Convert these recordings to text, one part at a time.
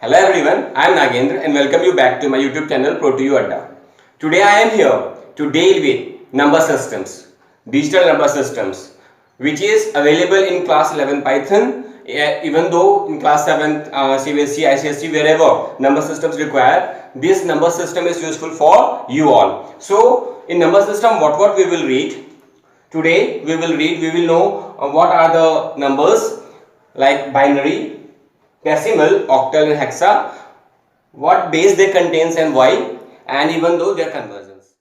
Hello everyone, I am Nagendra and welcome you back to my YouTube channel Pro2U Adda. Today I am here to deal with number systems, digital number systems, which is available in class 11 Python, even though in class 7 CBSE, ICSE, wherever number systems require, this number system is useful for you all. So in number system, what we will read? Today we will know what are the numbers like binary, decimal, octal and hexa, what base they contains and why, and even though their conversions.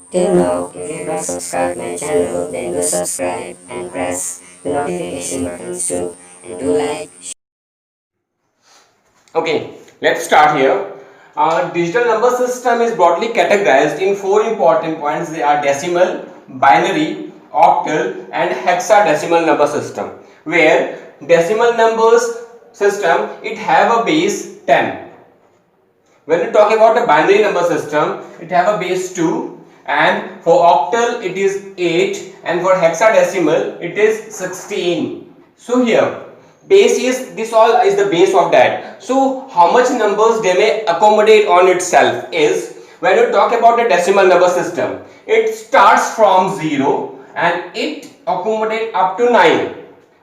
Till now, if you don't subscribe my channel, then do subscribe and press the notification buttons too. And do like. Okay, let's start here. Digital number system is broadly categorized in four important points. They are decimal, binary, octal and hexadecimal number system. Where decimal numbers system, it have a base 10. When we talk about a binary number system, it have a base 2, and for octal it is 8, and for hexadecimal it is 16. So here base is, this all is the base of that. So how much numbers they may accommodate on itself is, when you talk about a decimal number system, it starts from 0 and it accommodate up to 9.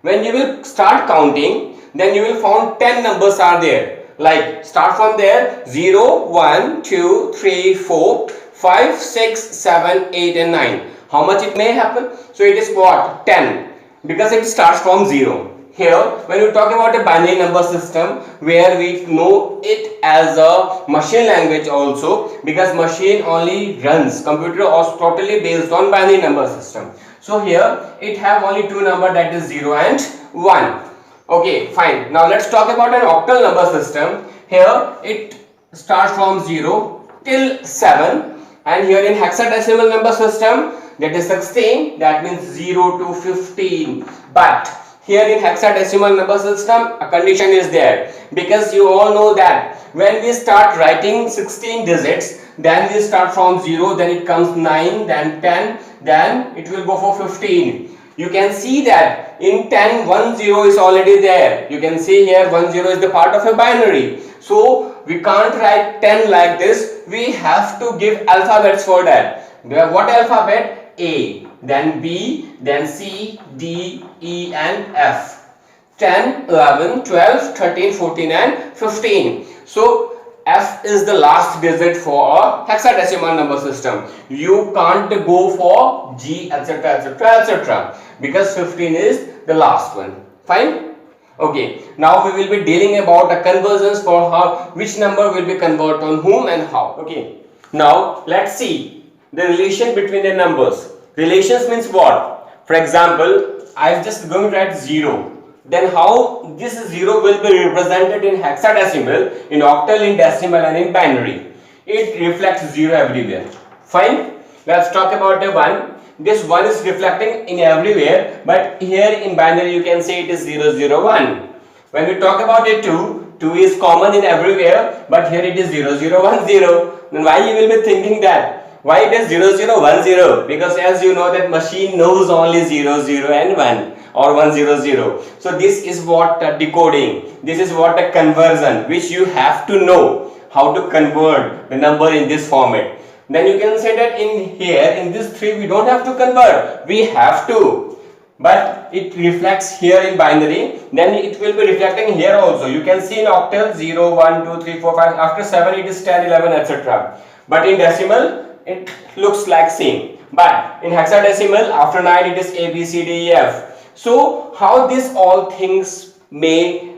When you will start counting, then you will find 10 numbers are there. Like start from there, 0, 1, 2, 3, 4, 5, 6, 7, 8 and 9. How much it may happen? So it is what? 10, because it starts from 0. Here when you talk about a binary number system, where we know it as a machine language also, because machine only runs, computer is totally based on binary number system. So here it have only two number, that is 0 and 1. Okay, fine. Now let's talk about an octal number system. Here it starts from 0 till 7, and here in hexadecimal number system, that is 16, that means 0 to 15. But here in hexadecimal number system, a condition is there, because you all know that when we start writing 16 digits, then we start from 0, then it comes 9, then 10, then it will go for 15. You can see that in 10, 1 0 is already there. You can see here 1 0 is the part of a binary. So we can't write 10 like this. We have to give alphabets for that. What alphabet? A, then B, then C, D, E and F. 10, 11, 12, 13, 14 and 15. So F is the last digit for a hexadecimal number system. You can't go for G, etc, etc, etc, because 15 is the last one. Fine. Okay, now we will be dealing about the conversions for how, which number will be converted on whom and how. Okay, now let's see the relation between the numbers. Relations means what? For example, I'm just going to write 0. Then how this 0 will be represented in hexadecimal, in octal, in decimal and in binary. It reflects 0 everywhere. Fine. Let's talk about the 1. This 1 is reflecting in everywhere, but here in binary you can say it is 0, 0, 1. When we talk about a 2, 2 is common in everywhere, but here it is 0, 0, 1, 0. Then why you will be thinking that? Why it is 0, 0, 1, 0? Because as you know that machine knows only 0, 0 and 1. Or 1 0 0. So this is what decoding, this is what a conversion, which you have to know how to convert the number in this format. Then you can say that in here, in this 3 we don't have to convert, we have to, but it reflects here in binary, then it will be reflecting here also. You can see in octal 0 1 2 3 4 5, after 7 it is 10 11 etc, but in decimal it looks like same, but in hexadecimal after 9 it is A B C D E F. So how this all things may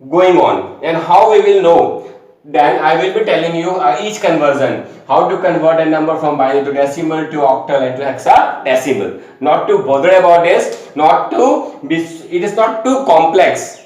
going on and how we will know, then I will be telling you each conversion, how to convert a number from binary to decimal to octal and to hexadecimal. Not to bother about this, not to be, it is not too complex.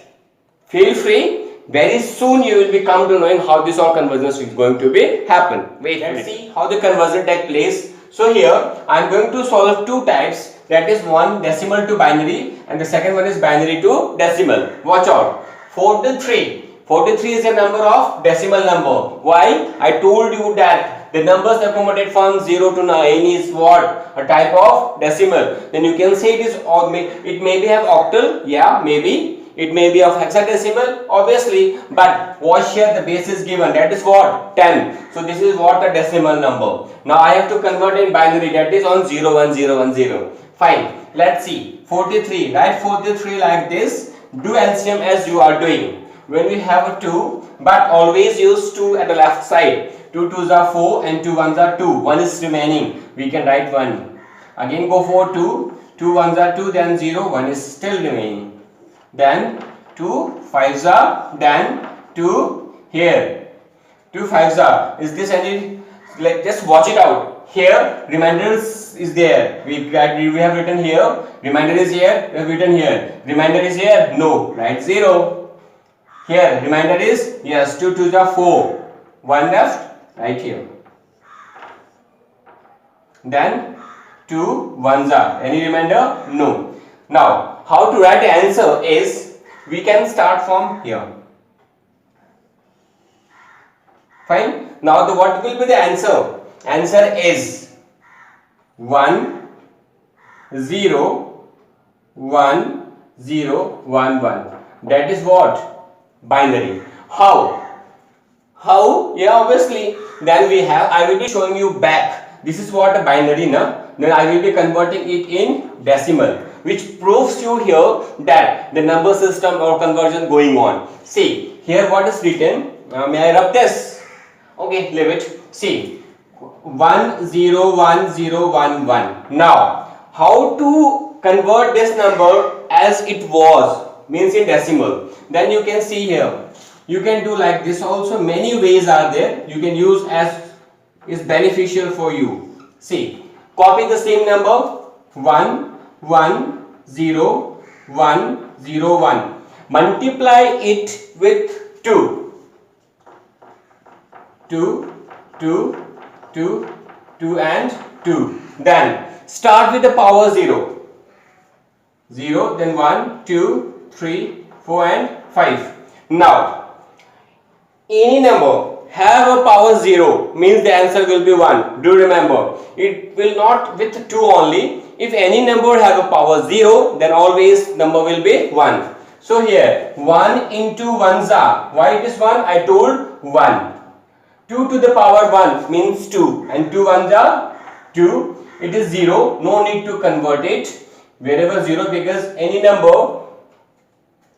Feel free, very soon you will be come to knowing how this all conversions is going to be happen. Wait, let's see how the conversion take place. So here I am going to solve two types. That is one decimal to binary and the second one is binary to decimal. Watch out. For the 3, 43 is a number of decimal number. Why? I told you that the numbers accommodated from 0 to 9 is what? A type of decimal. Then you can say it is, or it may be have octal, yeah, maybe. It may be of hexadecimal, obviously, but watch here, the base is given, that is what? 10. So this is what a decimal number. Now I have to convert in binary, that is on 0 1 0 1 0. Fine, let's see. 43, write 43 like this. Do LCM as you are doing. When we have a 2, but always use 2 at the left side. 2 2s are 4 and 2 1s are 2. 1 is remaining. We can write 1. Again go for 2. 2 1s are 2, then 0. 1 is still remaining. Then 2 5s are, then 2 here. 2 5s are. Is this any? Like, just watch it out. Here remainder is there. We have written here. Remainder is here. We have written here. Remainder is here. No. Write 0. Here remainder is, yes, 2 2s are 4. 1 left. Right here. Then 2 1s are. Any remainder? No. Now, how to write the answer is, we can start from here. Fine. Now, what will be the answer? Answer is 1 0 1 0 1 1. That is what? Binary. How? How? Yeah, obviously. Then we have, I will be showing you back. This is what a binary, na? Then I will be converting it in decimal, which proves you here that the number system or conversion going on. See, here what is written? May I rub this? Okay, leave it. See, 1 0 1 0 1 1. Now, how to convert this number as it was, means in decimal? Then you can see here. You can do like this also. Many ways are there. You can use as is beneficial for you. See, copy the same number 1 1 0 1 0 1. Multiply it with 2. 2 2 2 2 and 2. Then start with the power 0. 0, then 1 2 3 4 and 5. Now any number have a power 0 means the answer will be 1. Do remember, it will not with 2 only. If any number have a power 0, then always number will be 1. So here 1 into 1s are, why it is 1? I told 1. 2 to the power 1 means 2 and 2 1s are 2. It is 0. No need to convert it wherever 0, because any number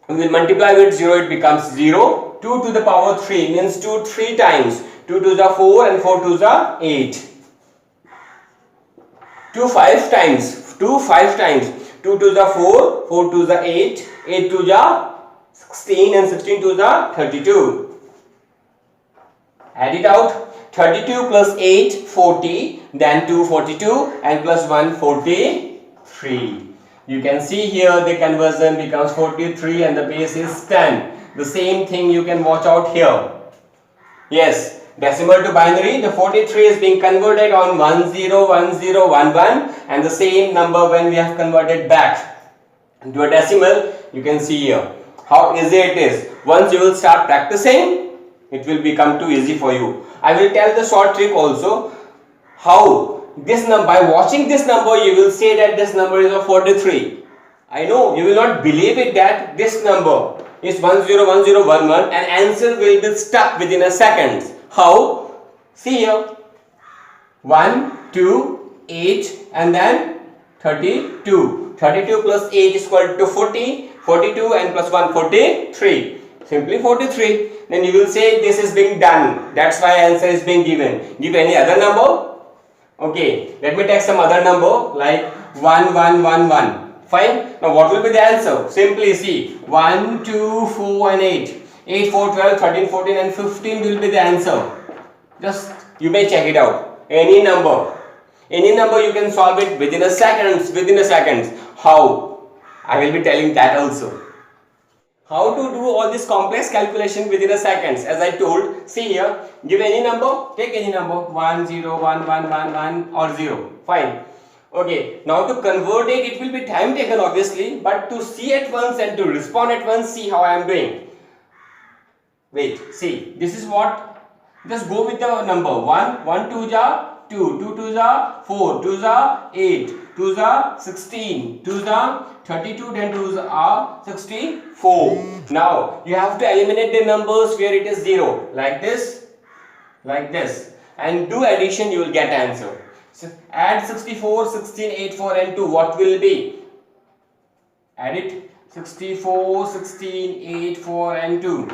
we will multiply with 0, it becomes 0. 2 to the power 3 means 2 3 times. 2 2s are 4 and 4 2s are 8. 2 5 times. 2 5 times. 2 2s are 4, 4 2s are 8, 8 2s are 16 and 16 2s are 32. Add it out. 32 plus 8 40, then 2 42 and plus 1 43. You can see here the conversion becomes 43 and the base is 10. The same thing you can watch out here. Yes, decimal to binary, the 43 is being converted on 10 10 11, and the same number when we have converted back into a decimal, you can see here how easy it is. Once you will start practicing, it will become too easy for you. I will tell the short trick also. How this number, by watching this number, you will say that this number is of 43. I know you will not believe it that this number is 101011 and answer will be stuck within a second. How? See here. 1, 2, 8 and then 32. 32 plus 8 is equal to 40. 42 and plus 1 43. Simply 43. Then you will say this is being done. That's why answer is being given. Give any other number. Okay, let me take some other number like 1111. Fine. Now what will be the answer? Simply see 1, 2, 4 and 8. 8, 4, 12, 13, 14 and 15 will be the answer. Just you may check it out. Any number you can solve it within a seconds. How? I will be telling that also. How to do all this complex calculation within a seconds? As I told, see here, give any number, take any number 1, 0, 1, 1, 1, 1 or 0. Fine. Okay, now to convert it, it will be time taken obviously, but to see at once and to respond at once, see how I am doing. Wait, see, this is what, just go with the number 1, 1 2 ja 2, 2 2 ja 4, 2 ja 8, 2 ja 16, 2 ja 32, then 2 are 64. Now, you have to eliminate the numbers where it is 0, like this, and do addition, you will get answer. So, add 64, 16, 8, 4 and 2, what will be? Add it, 64, 16, 8, 4 and 2.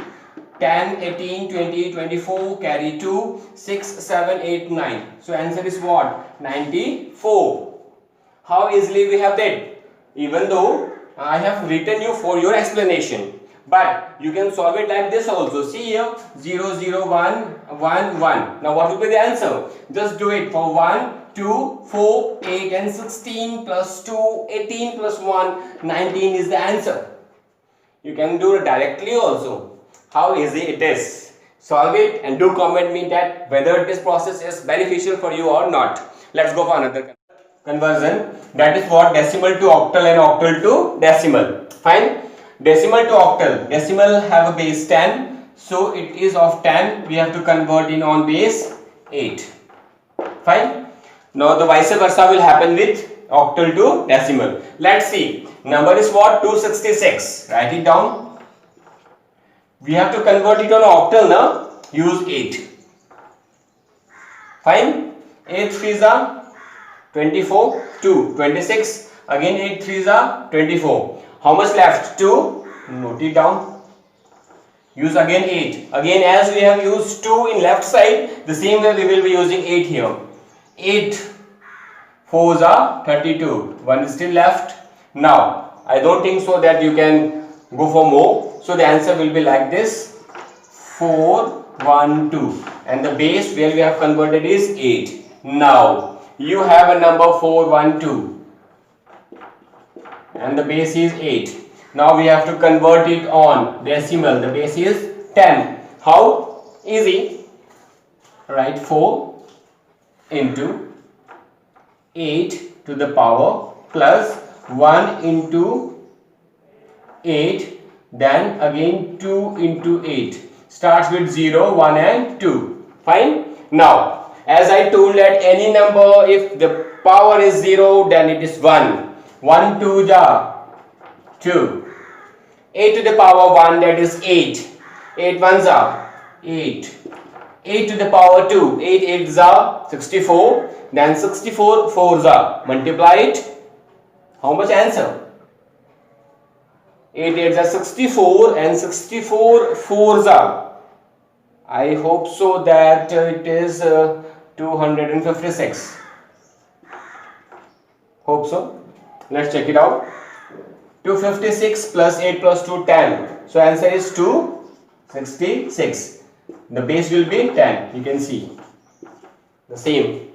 10, 18, 20, 24, carry 2, 6, 7, 8, 9. So answer is what? 94. How easily we have that? Even though I have written you for your explanation, but you can solve it like this also. See here, 0, 0, 1, 1, 1. Now what will be the answer? Just do it for 1, 2, 4, 8 and 16 plus 2, 18 plus 1, 19 is the answer. You can do it directly also. How easy it is. Solve it and do comment me that whether this process is beneficial for you or not. Let's go for another conversion. That is what? Decimal to octal and octal to decimal. Fine. Decimal to octal. Decimal have a base 10. So it is of 10. We have to convert in on base 8. Fine. Now the vice versa will happen with octal to decimal. Let's see. Number is what? 266. Write it down. We have to convert it on octal now. Use 8. Fine. 8 3s are 24. 2. 26. Again 8 3s are 24. How much left? 2. Note it down. Use again 8. Again, as we have used 2 in left side, the same way we will be using 8 here. 8 4s are 32. 1 is still left. Now, I don't think so that you can go for more. So the answer will be like this: 4, 1, 2. And the base where we have converted is 8. Now, you have a number 4, 1, 2. And the base is 8. Now we have to convert it on decimal. The base is 10. How? Easy. Write 4 into 8 to the power plus 1 into 8, then again 2 into 8. Starts with 0, 1 and 2. Fine. Now, as I told that any number, if the power is 0, then it is 1. 1 2 ja 2. 8 to the power 1, that is 8. 8 1s are 8. 8 to the power 2. 8 8s are 64. Then 64 4s are. Multiply it. How much answer? 8 8s are 64 and 64 4s are. I hope so that it is 256. Hope so. Let's check it out. 256 plus 8 plus 2, 10. So answer is 266. The base will be 10. You can see the same.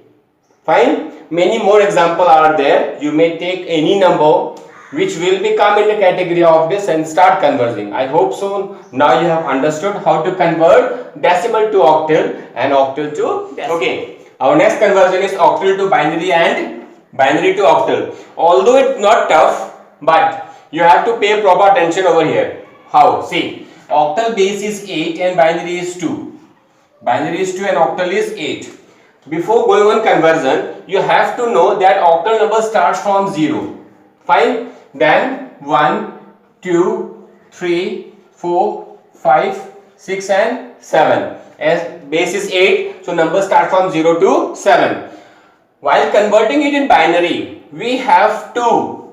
Fine. Many more examples are there. You may take any number which will become in the category of this and start converting. I hope so. Now you have understood how to convert decimal to octal and octal to decimal. Okay. Our next conversion is octal to binary and binary to octal. Although it's not tough, but you have to pay proper attention over here. How? See, octal base is 8 and binary is 2. Binary is 2 and octal is 8. Before going on conversion, you have to know that octal number starts from 0. Fine. Then 1, 2, 3, 4, 5, 6 and 7. As base is 8, so numbers start from 0 to 7. While converting it in binary, we have to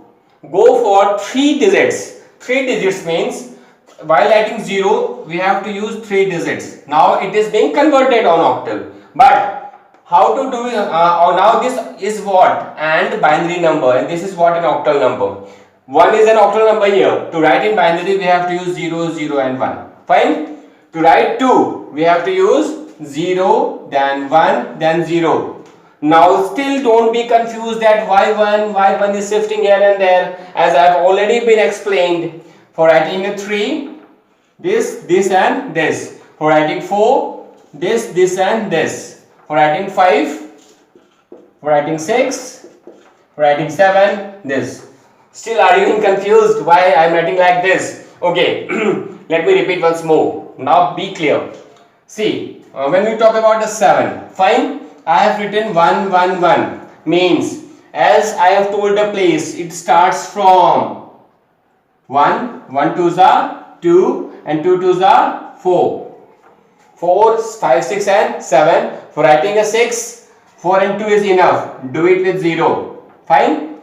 go for 3 digits. 3 digits means while adding 0, we have to use 3 digits. Now it is being converted on octal. But how to do it? Now this is what? And binary number, and this is what? An octal number. 1 is an octal number here. To write in binary, we have to use 0, 0 and 1. Fine. To write 2, we have to use 0, then 1, then 0. Now still don't be confused that why 1 is shifting here and there, as I have already been explained. For writing a 3, this and this. For writing 4, this and this. For writing 5, for writing 6, for writing 7, this. Still are you confused why I am writing like this? Okay. Let me repeat once more. Now be clear. See, when we talk about the 7, fine, I have written 1, 1, 1. Means, as I have told the place, it starts from 1, 1 2s are 2, and 2 2s are 4. 4, 5, 6 and 7. For writing a 6, 4 and 2 is enough. Do it with 0. Fine.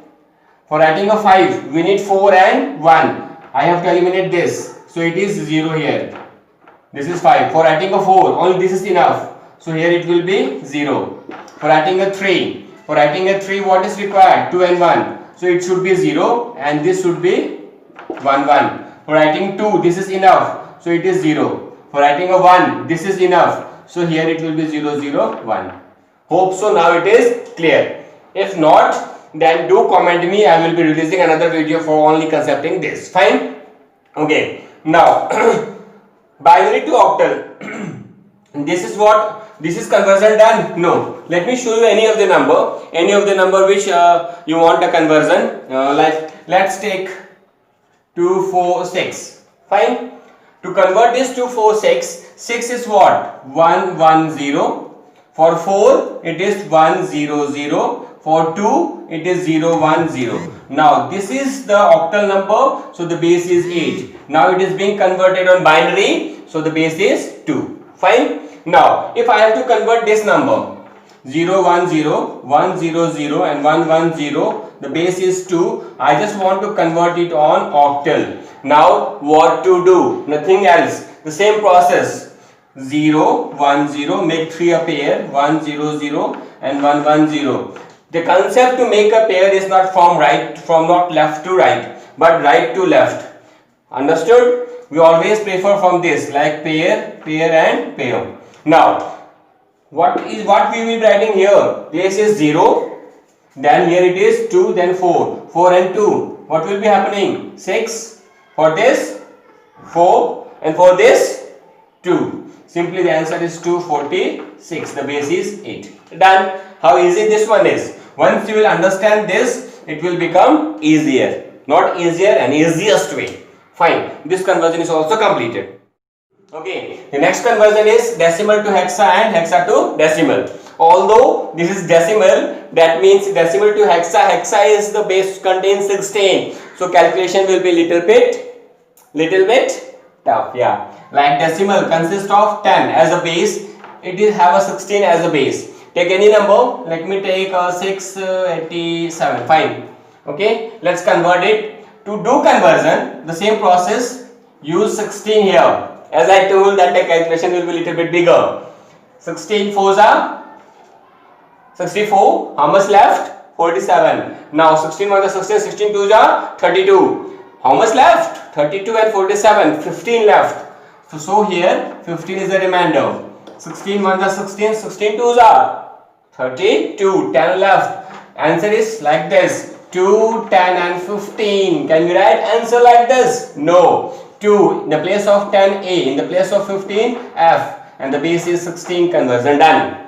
For writing a 5, we need 4 and 1. I have to eliminate this. So it is 0 here. This is 5. For writing a 4, only this is enough. So here it will be 0. For writing a 3, for writing a 3, what is required? 2 and 1. So it should be 0 and this should be 1, 1. For writing 2, this is enough. So it is 0. For writing a 1, this is enough. So here it will be 0, 0, 1. Hope so now it is clear. If not, then do comment me. I will be releasing another video for only concepting this. Fine? Okay. Now, binary to octal. This is conversion done? No. Let me show you any of the number which you want a conversion. Like let's take 2, 4, 6. Fine. To convert this to 4, 6, 6 is what? 1, 1, 0. For 4, it is 1, 0, 0. For 2, it is 0, 1, 0. Now, this is the octal number, so the base is 8. Now, it is being converted on binary, so the base is 2. Fine. Now, if I have to convert this number, 0, 1, 0, 1, 0, 0 and 1, 1, 0, the base is 2. I just want to convert it on octal. Now, what to do? Nothing else. The same process. 0, 1, 0, make 3 a pair, 1, 0, 0 and 1, 1, 0. The concept to make a pair is not from not left to right, but right to left. Understood? We always prefer from this, like pair, pair and pair. Now, what we will be writing here? This is 0, then here it is 2, then 4. 4 and 2. What will be happening? 6. For this, 4. And for this, 2. Simply the answer is 246. The base is 8. Done. How easy this one is. Once you will understand this, it will become easier. Not easier, and easiest way. Fine. This conversion is also completed. Okay. The next conversion is decimal to hexa and hexa to decimal. Although this is decimal, that means decimal to hexa. Hexa is the base contains 16. So calculation will be little bit tough. Yeah. Like decimal consists of 10 as a base. It will have a 16 as a base. Take any number. Let me take 687. Fine. Okay. Let's convert it. To do conversion, the same process. Use 16 here. As I told that the calculation will be little bit bigger. 16 4s are 64. How much left? 47. Now 16 1s are 16. 16 2s are 32. How much left? 32 and 47. 15 left. So here 15 is the remainder. 16 1s are 16. 16 2s are 32. 10 left. Answer is like this. 2, 10 and 15. Can we write answer like this? No. 2 in the place of 10 A, in the place of 15 F, and the base is 16. Conversion done.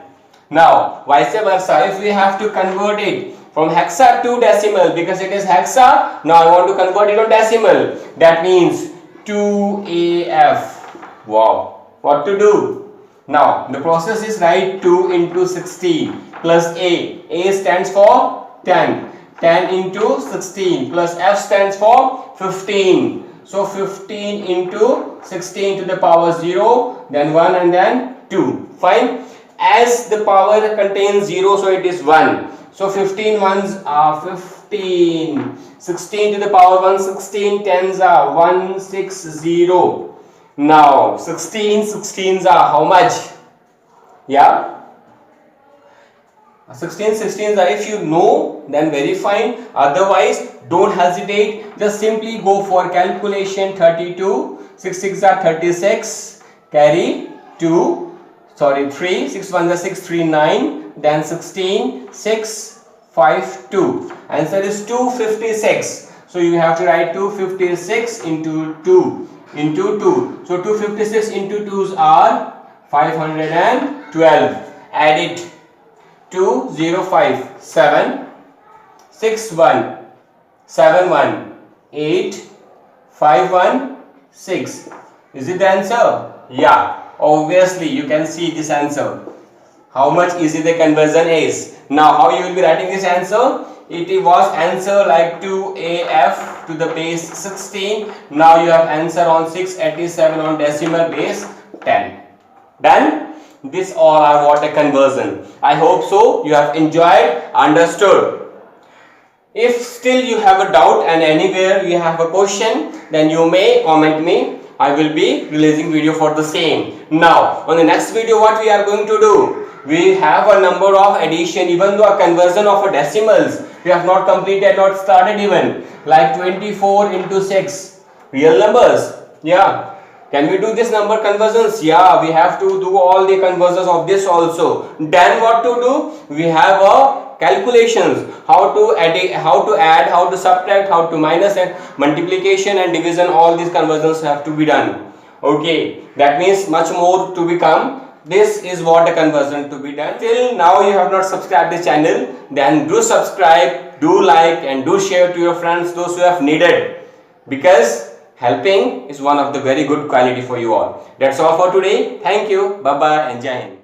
Now vice versa, if we have to convert it from hexa to decimal, because it is hexa, now I want to convert it to decimal. That means 2AF. Wow. What to do? Now the process is write 2 into 16 plus A. A stands for 10. 10 into 16 plus F stands for 15. So 15 into 16 to the power 0, then 1 and then 2. Fine. As the power contains 0, so it is 1. So 15 ones are 15. 16 to the power 1, 16 tens are 160. Now 16 16s are how much? Yeah. 16 16s are, if you know, then very fine. Otherwise, don't hesitate. Just simply go for calculation. 32. 6 6 are 36. Carry 2. Sorry, 3. 6 1 are 6. 3 9. Then 16. 6 5 2. Answer is 256. So you have to write 256 into 2 into 2. So 256 into 2s are 512. Add it. 2 0 5 7 6 1 7 1 8 5 1 6 Is it the answer? Yeah, obviously you can see this answer. How much easy the conversion is. Now how you will be writing this answer? It was answer like 2af to the base 16. Now you have answer on 687 on decimal base 10. Done? This all are what a conversion. I hope so you have enjoyed, understood. If still you have a doubt and anywhere you have a question, then you may comment me. I will be releasing video for the same. Now on the next video what we are going to do? We have a number of addition, even though a conversion of a decimals we have not completed, not started even, like 24 into 6 real numbers. Yeah, can we do this number conversions? Yeah, we have to do all the conversions of this also. Then what to do? We have a calculations, how to add, how to subtract, how to minus, and multiplication and division. All these conversions have to be done. Okay, that means much more to become. This is what a conversion to be done. Till now you have not subscribed this channel, then do subscribe, do like, and do share to your friends, those who have needed, because helping is one of the very good quality for you all. That's all for today. Thank you. Bye bye and Jai Hind.